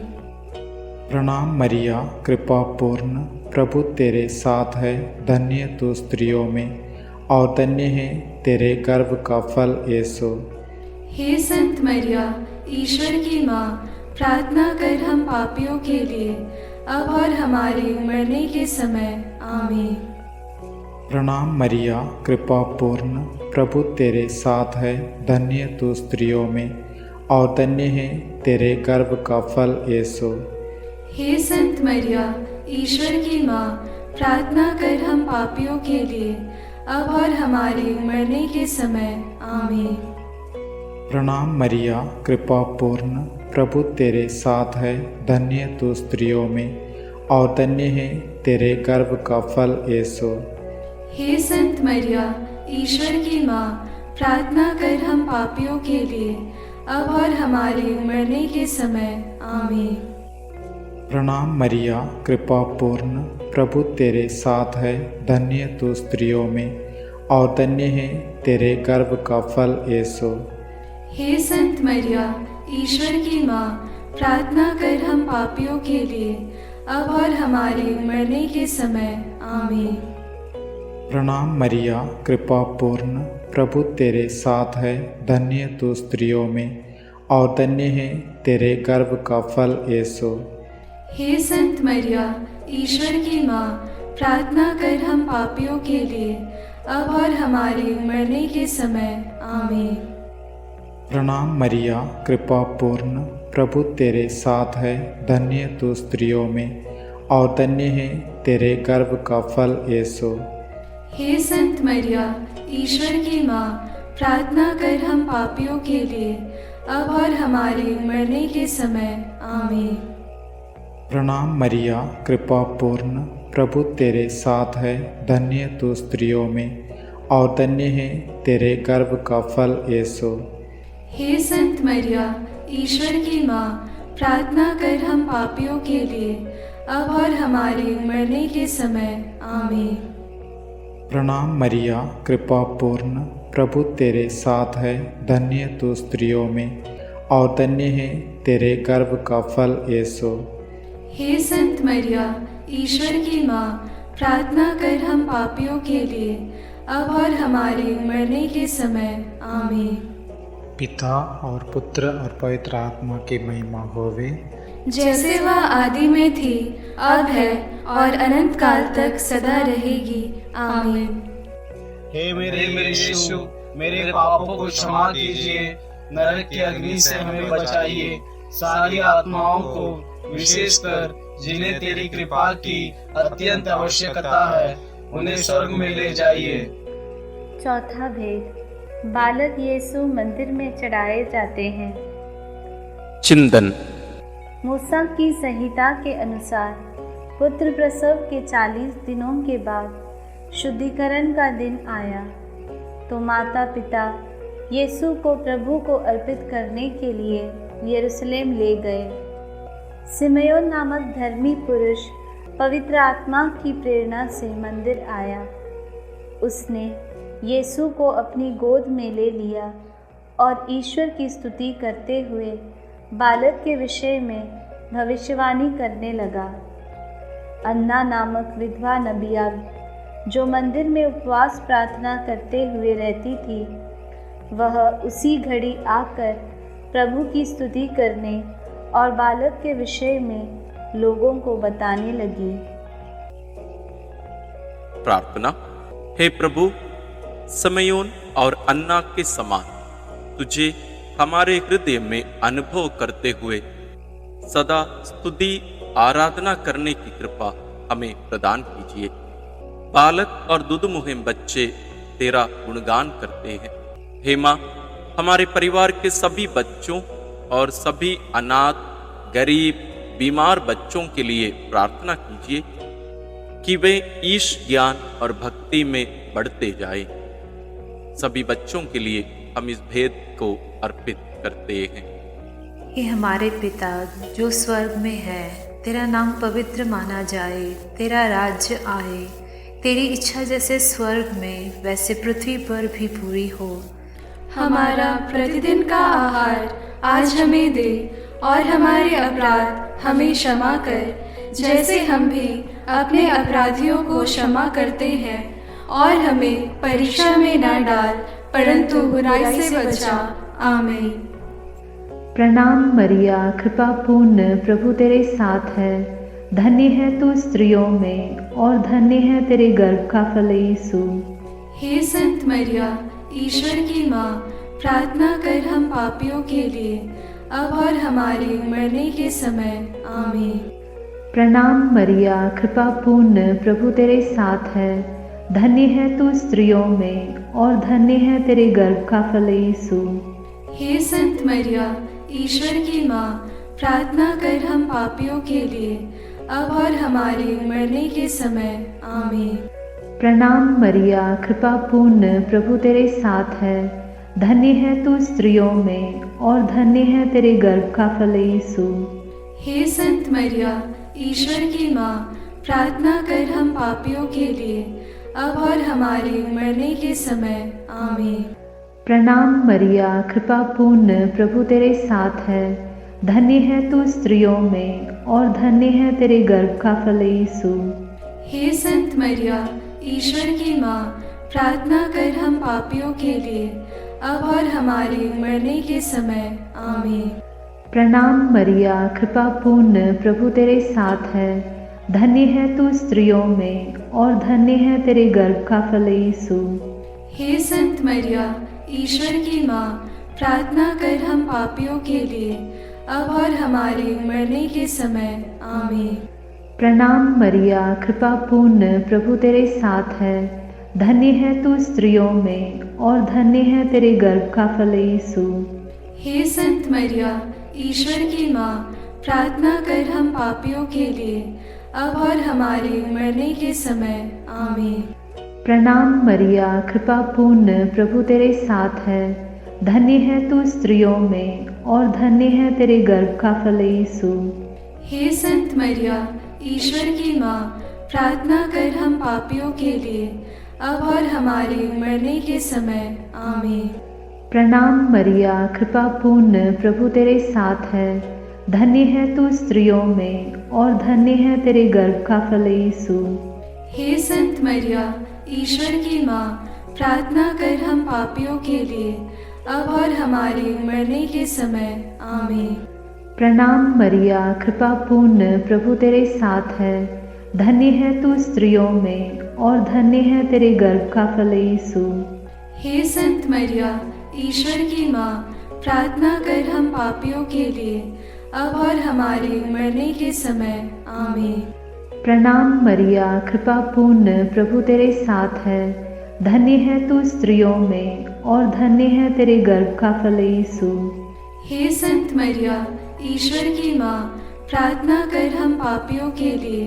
प्रणाम मरिया, कृपा पूर्ण, प्रभु तेरे साथ है, धन्य तू स्त्रियों में, और धन्य है तेरे गर्भ का फल यीशु। हे संत मरिया, ईश्वर की माँ, प्रार्थना कर हम पापियों के लिए, अब और हमारे मरने के समय। आमीन। प्रणाम मरिया, कृपा पूर्ण, प्रभु तेरे साथ है, धन्य तू स्त्रियों में, और धन्य है तेरे गर्भ का फल यीशु। हे संत मरिया, ईश्वर की माँ, प्रार्थना कर हम पापियों के लिए, अब और हमारे मरने के समय। आमीन। प्रणाम मरिया, कृपा पूर्ण, प्रभु तेरे साथ है, धन्य तू स्त्रियों में, और धन्य है तेरे गर्भ का फल यीशु। हे संत मरिया, ईश्वर की माँ, प्रार्थना कर हम पापियों के लिए, अब और हमारे मरने के समय। आमीन। प्रणाम मरिया, कृपा पूर्ण, प्रभु तेरे साथ है, धन्य तू स्त्रियों में, और धन्य है तेरे गर्भ का फल यीशु। हे संत मरिया, ईश्वर की माँ, प्रार्थना कर हम पापियों के लिए, अब और हमारे मरने के समय। आमीन। प्रणाम मरिया, कृपा पूर्ण, प्रभु तेरे साथ है, धन्य तू स्त्रियों में, और धन्य है तेरे गर्भ का फल यीशु। हे संत मरिया, ईश्वर की माँ, प्रार्थना कर हम पापियों के लिए, अब और हमारे मरने के समय। आमीन। प्रणाम मरिया, कृपा पूर्ण, प्रभु तेरे साथ है, धन्य तू स्त्रियों में, और धन्य है तेरे गर्भ का फल यीशु। हे संत मरिया, ईश्वर की माँ, प्रार्थना कर हम पापियों के लिए, अब और हमारे मरने के समय। आमीन। प्रणाम मरिया, कृपा पूर्ण, प्रभु तेरे साथ है, धन्य तू स्त्रियों में, और धन्य है तेरे गर्भ का फल यीशु। हे संत मरिया, ईश्वर की माँ, प्रार्थना कर हम पापियों के लिए, अब और हमारे मरने के समय। आमीन। प्रणाम मरिया, कृपा पूर्ण, प्रभु तेरे साथ है, धन्य तू स्त्रियों में, और धन्य है तेरे गर्भ का फल यीशु। हे संत मरिया, ईश्वर की माँ, प्रार्थना कर हम पापियों के लिए, अब और हमारे मरने के समय। आमीन। पिता और पुत्र और पवित्र आत्मा की महिमा होवे, जैसे वह आदि में थी, अब है, और अनंत काल तक सदा रहेगी। आमीन। हे मेरे यीशु, मेरे पापों को क्षमा कीजिए, नरक की अग्नि से हमें बचाइए, सारी आत्माओं को, विशेषकर जिन्हें तेरी कृपा की अत्यंत आवश्यकता है, उन्हें स्वर्ग में ले जाइए। चौथा भेद, बालक यीशु मंदिर में चढ़ाए जाते हैं। चिंतन। मूसा की संहिता के अनुसार पुत्र प्रसव के 40 दिनों के बाद शुद्धिकरण का दिन आया, तो माता पिता यीशु को प्रभु को अर्पित करने के लिए यरूशलेम ले गए। सिमयोन नामक धर्मी पुरुष पवित्र आत्मा की प्रेरणा से मंदिर आया। उसने यीशु को अपनी गोद में ले लिया और ईश्वर की स्तुति करते हुए बालक के विषय में भविष्यवाणी करने लगा। अन्ना नामक विधवा नबिया जो मंदिर में उपवास प्रार्थना करते हुए रहती थी, वह उसी घड़ी आकर प्रभु की स्तुति करने और बालक के विषय में लोगों को बताने लगी। प्रार्थना। हे प्रभु, समयोन और अन्ना के समान तुझे हमारे हृदय में अनुभव करते हुए सदा स्तुति आराधना करने की कृपा हमें प्रदान कीजिए। बालक और दुधमुहे बच्चे तेरा गुणगान करते हैं। हे माँ, हमारे परिवार के सभी बच्चों और सभी अनाथ, गरीब, बीमार बच्चों के लिए प्रार्थना कीजिए कि वे ईश ज्ञान और भक्ति में बढ़ते जाएं। सभी बच्चों के लिए हम इस भेद को अर्पित करते हैं। हे हमारे पिता जो स्वर्ग में है, तेरा नाम पवित्र माना जाए, तेरा राज्य आए, तेरी इच्छा जैसे स्वर्ग में वैसे पृथ्वी पर भी पूरी हो। हमारा प्रतिदिन का आहार आज हमें दे और हमारे अपराध हमें क्षमा कर, जैसे हम भी अपने अपराधियों को क्षमा करते हैं, और हमें परीक्षा में न डाल परंतु बुराई से बचा। आमीन। प्रणाम मरिया, कृपा पूर्ण, प्रभु तेरे साथ है। धन्य है तू स्त्रियों में और धन्य है तेरे गर्भ का फल यीशु। हे संत मरिया, ईश्वर की माँ, प्रार्थना कर हम पापियों के लिए अब और हमारे मरने के समय। आमीन। प्रणाम मरिया, कृपा पूर्ण, प्रभु तेरे साथ है। धन्य है तू स्त्रियों में और धन्य है तेरे गर्भ का फल यीशु। हे संत मरिया, ईश्वर की माँ, प्रार्थना कर हम पापियों के लिए अब और हमारे मरने के समय। आमीन। प्रणाम मरिया, कृपा पूर्ण, प्रभु तेरे साथ है। धन्य है तू स्त्रियों में और धन्य है तेरे गर्भ का फल यीशु। हे संत मरिया, ईश्वर की माँ, प्रार्थना कर हम पापियों के लिए अब और हमारे मरने के समय। आमीन। प्रणाम मरिया, कृपा पूर्ण, प्रभु तेरे साथ है। धन्य है तू स्त्रियों में और धन्य है तेरे गर्भ का फल यीशु। हे संत मरिया, ईश्वर की माँ, प्रार्थना कर हम पापियों के लिए अब और हमारे मरने के समय। आमीन। प्रणाम मरिया, कृपा पूर्ण, प्रभु तेरे साथ है। धन्य है तू स्त्रियों में और धन्य है तेरे गर्भ का फल यीशु। हे संत मरिया, ईश्वर की माँ, प्रार्थना कर हम पापियों के लिए अब और हमारे मरने के समय। आमीन। प्रणाम मरिया, कृपा पूर्ण, प्रभु तेरे साथ है। धन्य है तू स्त्रियों में और धन्य है तेरे गर्भ का फल यीशु। हे संत मरिया, ईश्वर की माँ, प्रार्थना कर हम पापियों के लिए अब और हमारे मरने के समय। आमीन। प्रणाम मरिया, कृपा पूर्ण, प्रभु तेरे साथ है। धन्य है तू स्त्रियों में और धन्य है तेरे गर्भ का फल यीशु। हे संत मरिया, ईश्वर की माँ, प्रार्थना कर हम पापियों के लिए अब और हमारे मरने के समय। आमीन। प्रणाम मरिया, कृपा पूर्ण, प्रभु तेरे साथ है। धन्य है तू स्त्रियों में और धन्य है तेरे गर्भ का फल यीशु। हे संत मरिया, ईश्वर की माँ, प्रार्थना कर हम पापियों के लिए अब और हमारे मरने के समय। आमीन। प्रणाम मरिया, कृपा पूर्ण, प्रभु तेरे साथ है। धन्य है तू स्त्रियों में और धन्य है तेरे गर्भ का फल यीशु। हे संत मरिया, ईश्वर की माँ, प्रार्थना कर हम पापियों के लिए अब और हमारे मरने के समय। आमीन। प्रणाम मरिया, कृपा पूर्ण, प्रभु तेरे साथ है। धन्य है तू स्त्रियों में और धन्य है तेरे गर्भ का फल यीशु। हे संत मरिया, ईश्वर की माँ, प्रार्थना कर हम पापियों के लिए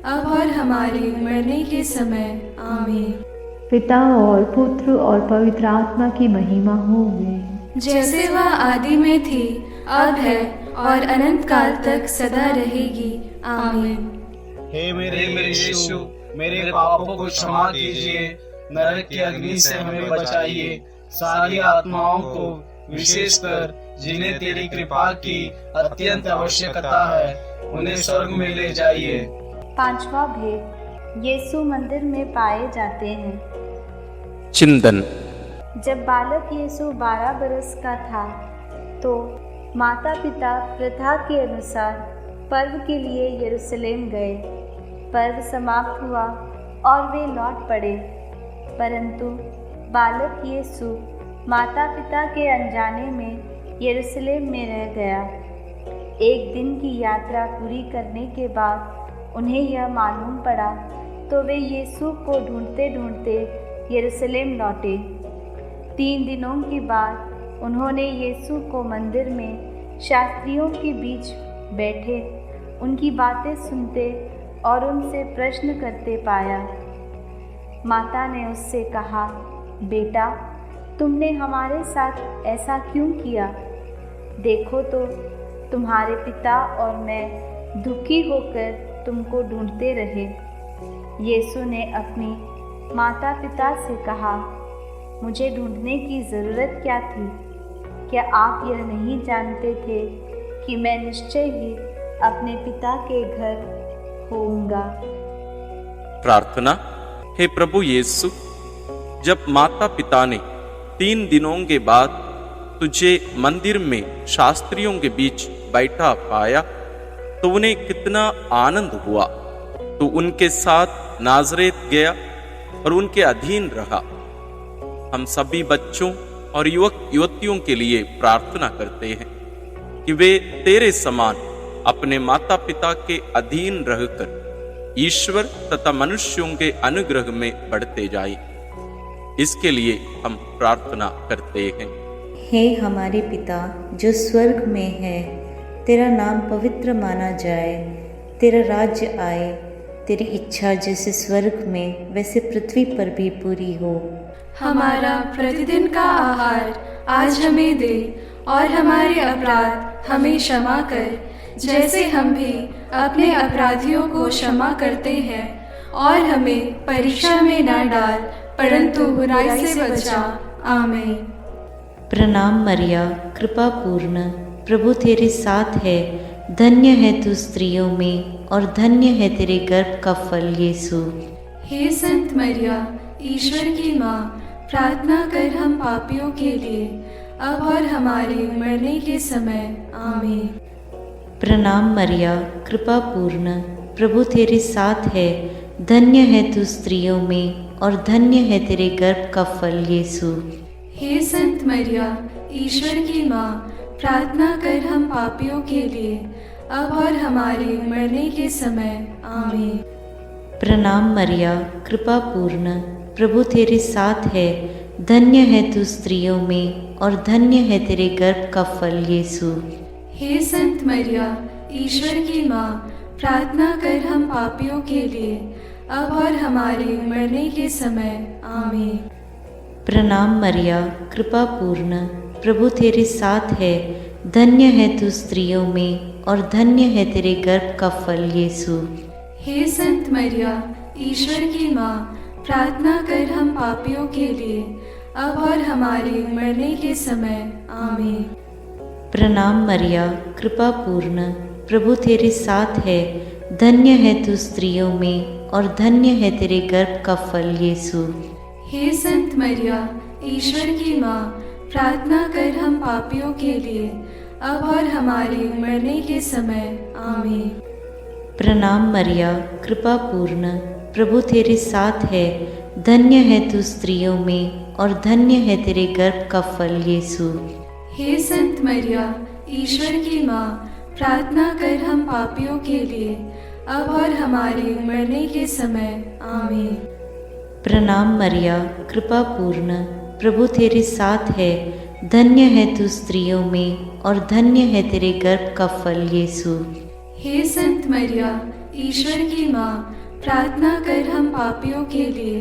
अब और हमारे मरने के समय। आमीन। पिता और पुत्र और पवित्र आत्मा की महिमा होवे, जैसे वह आदि में थी, अब है और अनंत काल तक सदा रहेगी। आमीन। हे मेरे यीशु, मेरे पापों को क्षमा कीजिए, नरक की अग्नि से हमें बचाइए, सारी आत्माओं को विशेषकर जिन्हें तेरी कृपा की अत्यंत आवश्यकता है, उन्हें स्वर्ग में ले जाइए। पांचवा भेद, यीशु मंदिर में पाए जाते हैं। चिंतन। जब बालक यीशु 12 बरस का था तो माता पिता प्रथा के अनुसार पर्व के लिए यरूशलेम गए। पर्व समाप्त हुआ और वे लौट पड़े, परंतु बालक यीशु माता पिता के अनजाने में यरूशलेम में रह गया। एक दिन की यात्रा पूरी करने के बाद उन्हें यह मालूम पड़ा तो वे यीशु को ढूंढते ढूंढते यरूशलेम लौटे। 3 दिनों के बाद उन्होंने यीशु को मंदिर में शास्त्रियों के बीच बैठे उनकी बातें सुनते और उनसे प्रश्न करते पाया। माता ने उससे कहा, बेटा, तुमने हमारे साथ ऐसा क्यों किया? देखो तो तुम्हारे पिता और मैं दुखी होकर तुमको ढूंढते रहे। यीशु ने अपनी माता पिता से कहा, मुझे ढूंढने की ज़रूरत क्या थी? क्या आप यह नहीं जानते थे कि मैं निश्चय ही अपने पिता के घर होऊंगा? प्रार्थना। हे प्रभु यीशु, जब माता पिता ने 3 दिनों के बाद तुझे मंदिर में शास्त्रियों के बीच बैठा पाया तो उन्हें कितना आनंद हुआ। तो उनके साथ नाज़रेत गया और उनके अधीन रहा। हम सभी बच्चों और युवक युवतियों के लिए प्रार्थना करते हैं कि वे तेरे समान अपने माता पिता के अधीन रहकर ईश्वर तथा मनुष्यों के अनुग्रह में बढ़ते जाएं। इसके लिए हम प्रार्थना करते हैं। हे हमारे पिता जो स्वर्ग में है, तेरा नाम पवित्र माना जाए, तेरा राज्य आए, तेरी इच्छा जैसे स्वर्ग में वैसे पृथ्वी पर भी पूरी हो। हमारा प्रतिदिन का आहार आज हमें दे और हमारे अपराध हमें क्षमा कर, जैसे हम भी अपने अपराधियों को क्षमा करते हैं, और हमें परीक्षा में न डाल परंतु बुराई से बचा। आमीन। प्रणाम मरिया, कृपा पूर्ण, प्रभु तेरे साथ है, धन्य है तू स्त्रियों में और धन्य है तेरे गर्भ का फल यीशु। हे संत मरिया, ईश्वर की माँ, प्रार्थना कर हम पापियों के लिए अब और हमारे मरने के समय। आमीन। प्रणाम मरिया, कृपा पूर्ण, प्रभु तेरे साथ है, धन्य है तू स्त्रियों में और धन्य है तेरे गर्भ का फल यीशु। हे संत मरिया, ईश्वर की माँ, प्रार्थना कर हम पापियों के लिए अब और हमारे मरने के समय। आमीन। प्रणाम मरिया, कृपा पूर्ण, प्रभु तेरे साथ है, धन्य है तू स्त्रियों में और धन्य है तेरे गर्भ का फल यीशु। हे संत मरिया, ईश्वर की माँ, प्रार्थना कर हम पापियों के लिए अब और हमारे मरने के समय। आमीन। प्रणाम मरिया, कृपा पूर्ण, प्रभु तेरे साथ है, धन्य है तू स्त्रियों में और धन्य है तेरे गर्भ का फल यीशु। हे संत मरिया, ईश्वर की माँ, प्रार्थना कर हम पापियों के लिए अब और हमारे मरने के समय। आमीन। प्रणाम मरिया, कृपा पूर्ण, प्रभु तेरे साथ है, धन्य है तू स्त्रियों में और धन्य है तेरे गर्भ का फल यीशु। हे संत मरिया, ईश्वर की माँ, प्रार्थना कर हम पापियों के लिए अब और हमारे मरने के समय। आमीन। प्रणाम मरिया, कृपा पूर्ण, प्रभु तेरे साथ है, धन्य है तू स्त्रियों में और धन्य है तेरे गर्भ का फल यीशु। हे संत मरिया, ईश्वर की माँ, प्रार्थना कर हम पापियों के लिए अब और हमारे मरने के समय। आमीन। प्रणाम मरिया, कृपा पूर्ण, प्रभु तेरे साथ है, धन्य है तू स्त्रियों में और धन्य है तेरे गर्भ का फल यीशु। हे संत मरिया, ईश्वर की माँ, प्रार्थना कर हम पापियों के लिए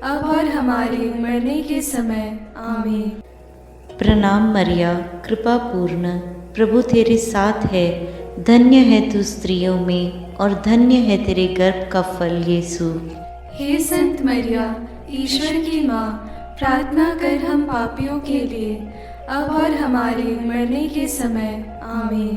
अब और हमारे मरने के समय। आमीन। प्रणाम मरिया, कृपा पूर्ण, प्रभु तेरे साथ है, धन्य है तू स्त्रियों में और धन्य है तेरे गर्भ का फल यीशु। हे संत मरिया, ईश्वर की माँ, प्रार्थना कर हम पापियों के लिए अब और हमारे मरने के समय। आमीन।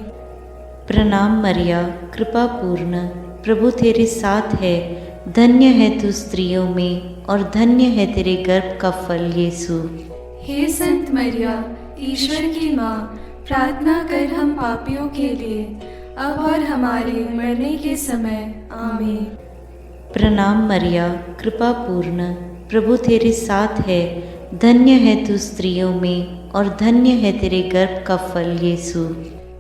प्रणाम मरिया, कृपा पूर्ण, प्रभु तेरे साथ है। धन्य है तू स्त्रियों में और धन्य है तेरे गर्भ का फल यीशु। हे संत मरिया, ईश्वर की माँ, प्रार्थना कर हम पापियों के लिए, अब और हमारे मरने के समय। आमीन। प्रणाम मरिया, कृपा पूर्ण, प्रभु तेरे साथ है। धन्य है तू स्त्रियों में और धन्य है तेरे गर्भ का फल यीशु।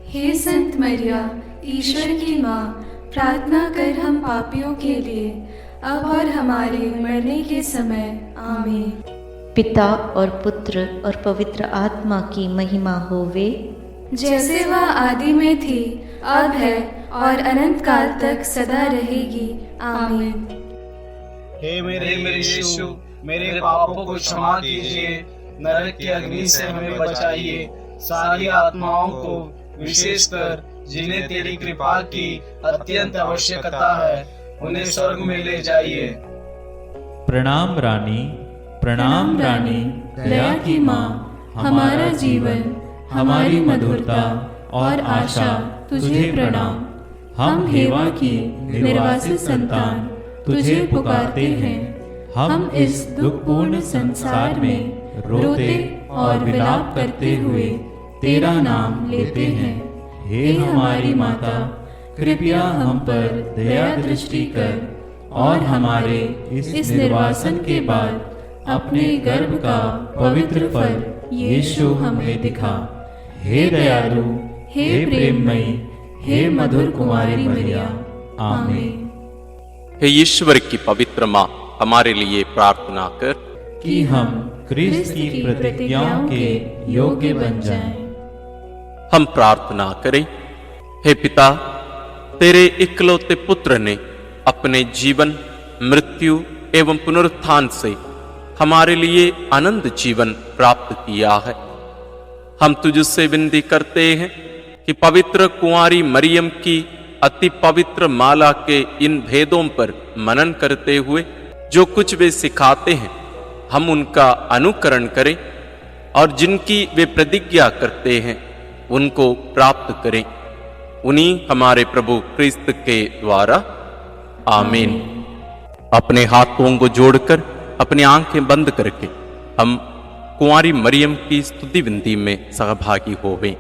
हे संत मरिया, ईश्वर की माँ, प्रार्थना कर हम पापियों के लिए, अब और हमारे मरने के समय। आमीन। पिता और पुत्र और पवित्र आत्मा की महिमा होवे, जैसे वह आदि में थी, अब है और अनंत काल तक सदा रहेगी। आमीन। हे मेरे यीशु, मेरे पापों को क्षमा कीजिए, नरक की अग्नि से हमें बचाइए, सारी आत्माओं को विशेषकर जिन्हें तेरी कृपा की अत्यंत आवश्यकता है उन्हें स्वर्ग में ले जाइए। प्रणाम रानी, प्रणाम रानी, दया की माँ, हमारा जीवन, हमारी मधुरता और आशा तुझे प्रणाम। हम हेवा की निर्वासित संतान तुझे पुकारते हैं। हम इस दुखपूर्ण संसार में रोते और विलाप करते हुए तेरा नाम लेते हैं। हे हमारी माता, कृपया हम पर दया दृष्टि कर और हमारे इस निर्वासन के बाद अपने गर्भ का पवित्र फल यीशु हमें दिखा। हे दयालु, हे प्रेममयी, हे मधुर कुमारी मरिया। आमीन। हे ईश्वर की पवित्र माँ, हमारे लिए प्रार्थना कर कि हम क्रिस्त की प्रतिज्ञाओं के योग्य बन जाएं। हम प्रार्थना करें। हे पिता, तेरे इकलौते पुत्र ने अपने जीवन, मृत्यु एवं पुनरुत्थान से हमारे लिए अनंत जीवन प्राप्त किया है। हम तुझसे विनती करते हैं कि पवित्र कुंवारी मरियम की अति पवित्र माला के इन भेदों पर मनन करते हुए जो कुछ वे सिखाते हैं, हम उनका अनुकरण करें और जिनकी वे प्रतिज्ञा करते हैं उनको प्राप्त करें। उन्हीं हमारे प्रभु क्रिस्त के द्वारा। आमीन। अपने हाथों को जोड़कर अपनी आंखें बंद करके हम कुंवारी मरियम की स्तुति विनती में सहभागी होवें।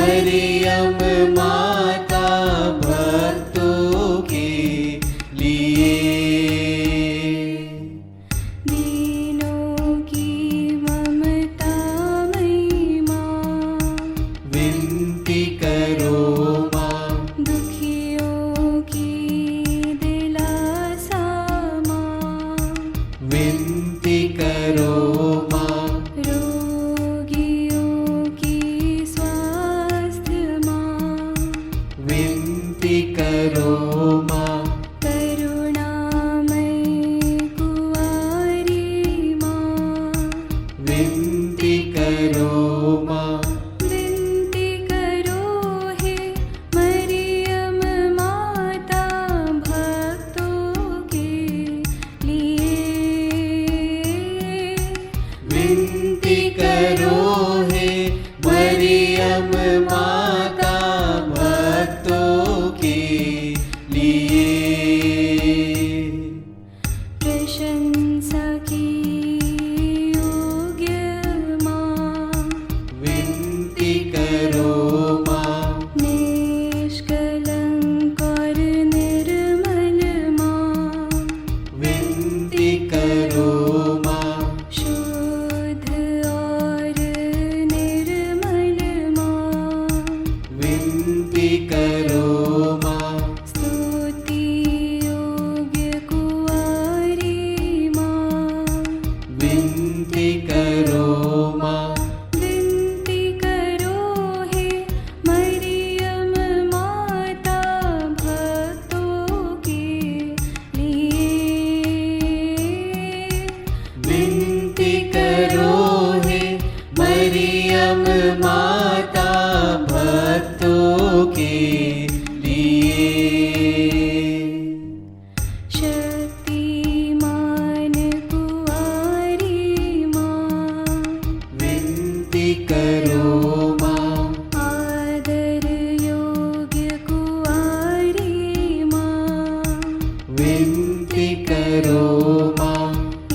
मरियम माता भक्तों के लिए। दीनों की ममता मई माँ, विनती करो माँ। दुखियों की दिलासा माँ, विनती करो माँ। रोगियों की स्वास्थ्य माँ, विनती करो माँ। करुणामयी कुंवारी माँ, विनती करो माँ। विनती करो हे मरियम माता भक्तों के लिए। विनती करो हे मरियम माता भक्तों के लिए। प्रशंसा की योग्य माँ, विनती करो माँ। निष्कलंक और निर्मल माँ, विनती करो माँ। शुद्ध और निर्मल माँ, विनती करो माँ। स्तुति योग्य कुंवारी माँ, विनती करो माँ। विनती करो हे मरियम माता भक्तों के लिए। विनती करो हे मरियम माता भक्तों के लिए। शक्तिमान कुंवारी माँ, विनती करो माँ। आदर योग्य कुंवारी माँ, विनती करो माँ।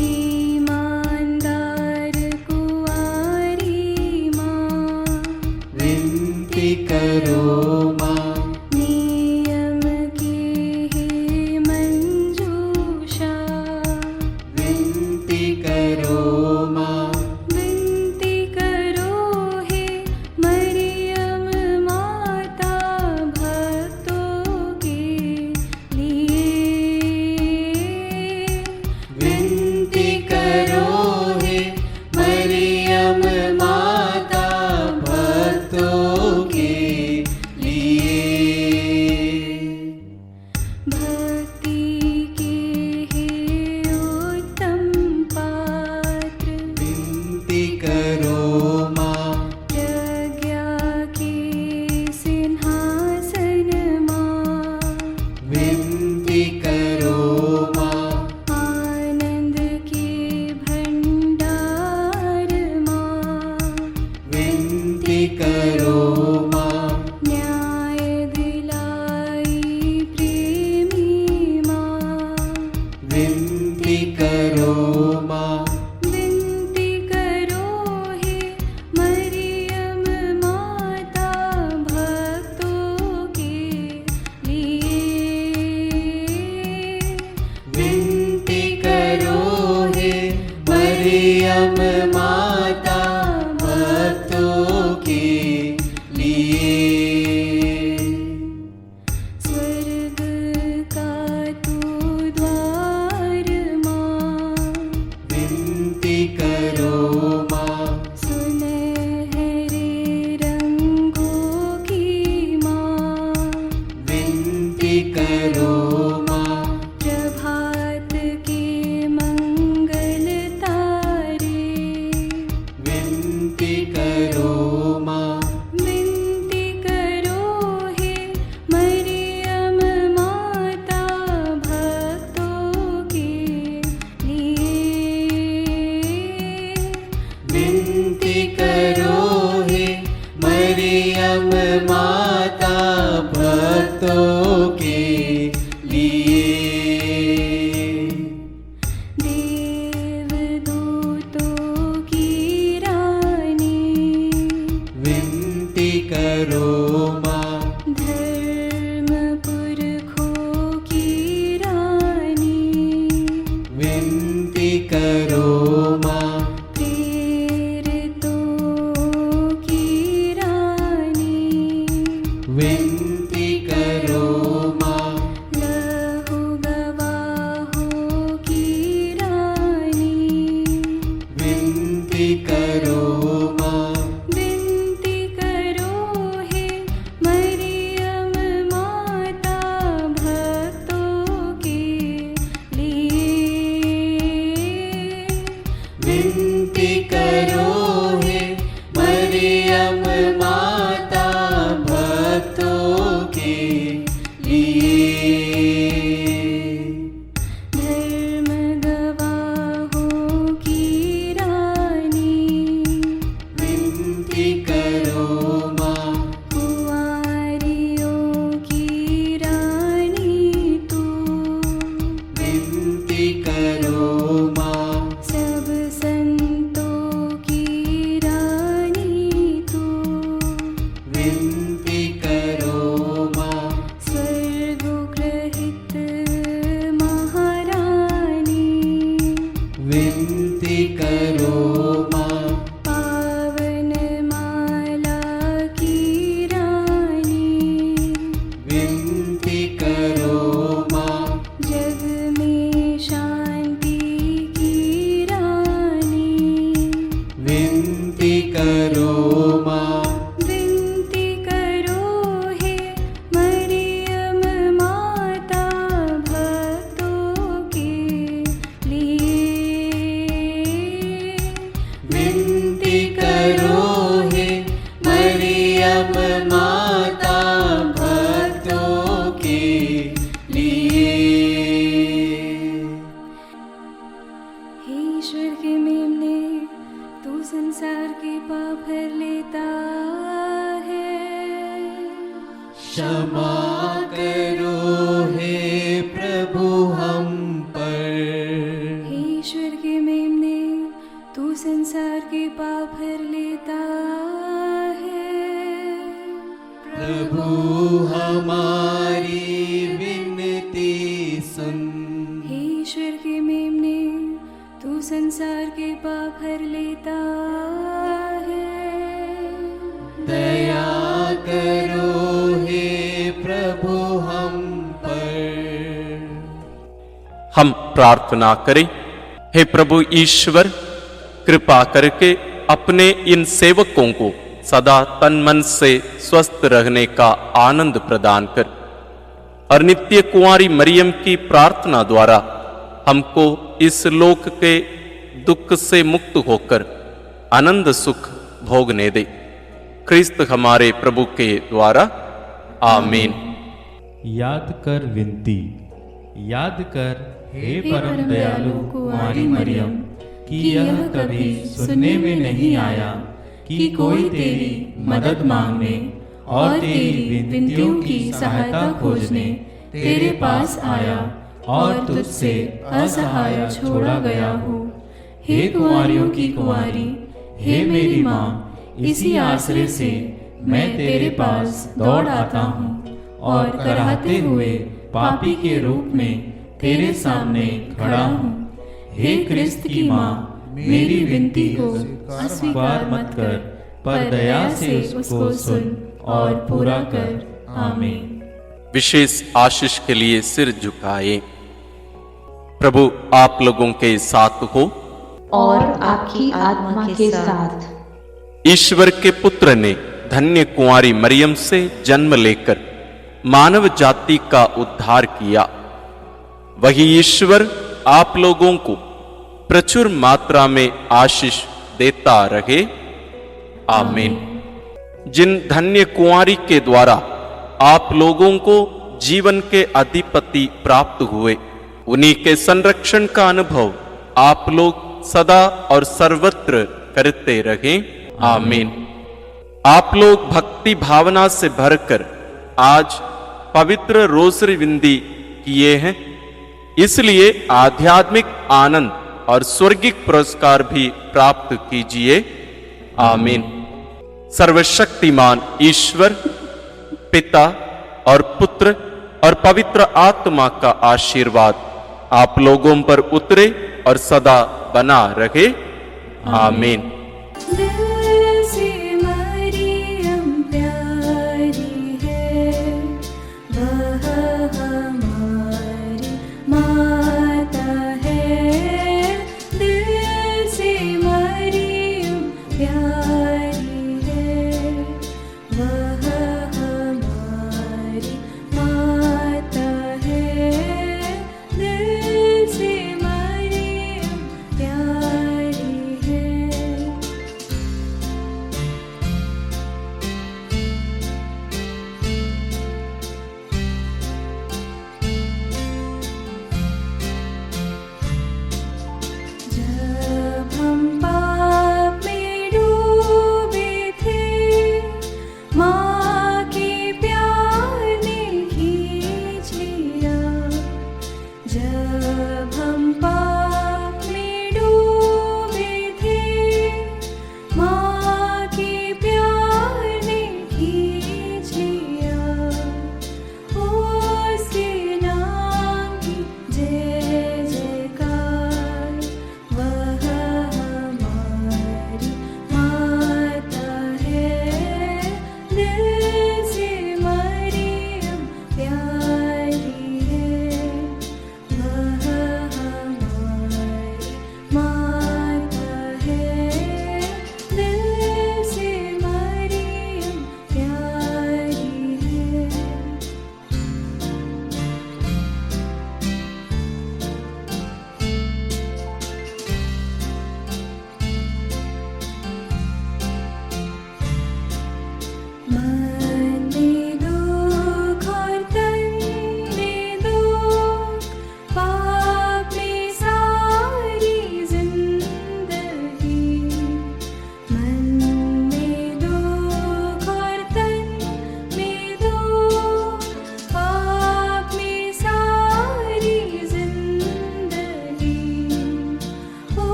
ईमानदार कुंवारी माँ, विनती करो माँ। नियम की हे मंजूषा, विनती करो माँ। विनती करो हे मरियम माता भक्तों के लिए। विनती करो हे मरियम माता भक्तों के लिए। भक्ति के हे उत्तम पात्र, विनती करो माँ। प्रज्ञा के सिंहासन माँ, विनती करो माँ। आनंद के भंडार माँ, विनती करो माँ। न्याय दिलाई प्रेमी माँ, विनती करो माँ। विनती करो हे मरियम माता भक्तों के लिए। विनती करो हे मरियम माता भक्तों के लिए। स्वर्ग का तू द्वार माँ, विनती करो माँ। सुनहरे रंगों की माँ, विनती करो माँ। प्रभात के मंगल तारे, विनती करो माँ। विनती करो हे मरियम माता भक्तों के लिए। विनती करो हे मरियम माता भक्तों के लिए। देवदूतों की रानी, विनती करो विनती करो माँ। स्वर्गोग्रहित महारानी, विनती करो माँ। पावन माला की रानी, विनती करो माँ। जग में शांति की रानी, विनती करो माँ। विनती करो हे मरियम माता भक्तों के लिए। विनती करो हे मरियम माता भक्तों के लिए। हे ईश्वर के मेमने, तू संसार के पाप भर लेता है। क्षमा करो हे प्रभु हम पर। हे ईश्वर के मेमने, तू संसार के पाप भर लेता है। प्रभु हमारी विनती सुन। हे ईश्वर के मेमने, तू संसार के पाप भर लेता है। दया करो हे प्रभु हम पर। हम प्रार्थना करें। हे प्रभु ईश्वर, कृपा करके अपने इन सेवकों को सदा तन मन से स्वस्थ रहने का आनंद प्रदान कर और नित्य कुंवारी मरियम की प्रार्थना द्वारा हमको इस लोक के दुख से मुक्त होकर आनंद सुख भोगने दे। क्रिस्त हमारे प्रभु के द्वारा आमीन। याद कर विनती। याद कर हे परम दयालु कुंवारी मरियम, कि यह कभी सुनने में नहीं आया कि कोई तेरी मदद मांगने और तेरी विनतियों की सहायता खोजने तेरे पास आया और तुझसे असहाय छोड़ा गया हो। हे कुंवारियों की कुंवारी, हे मेरी माँ, इसी आश्रय से मैं तेरे पास दौड़ आता हूँ और कराहते हुए पापी के रूप में तेरे सामने खड़ा हूँ। हे क्रिस्त की माँ, मेरी विनती को अस्वीकार मत कर, पर दया से उसको सुन और पूरा कर। आमीन। विशेष आशीष के लिए सिर झुकाए। प्रभु आप लोगों के साथ हो और आपकी आत्मा के साथ। ईश्वर के पुत्र ने धन्य कुंवारी मरियम से जन्म लेकर मानव जाति का उद्धार किया। वही ईश्वर आप लोगों को प्रचुर मात्रा में आशीष देता रहे। आमीन। जिन धन्य कुंवारी के द्वारा आप लोगों को जीवन के अधिपति प्राप्त हुए, उन्हीं के संरक्षण का अनुभव आप लोग सदा और सर्वत्र करते रहें। आमीन। आप लोग भक्ति भावना से भरकर आज पवित्र रोसरी विनती किए हैं, इसलिए आध्यात्मिक आनंद और स्वर्गिक पुरस्कार भी प्राप्त कीजिए। आमीन। सर्वशक्तिमान ईश्वर पिता और पुत्र और पवित्र आत्मा का आशीर्वाद आप लोगों पर उतरे और सदा बना रहे। आमीन।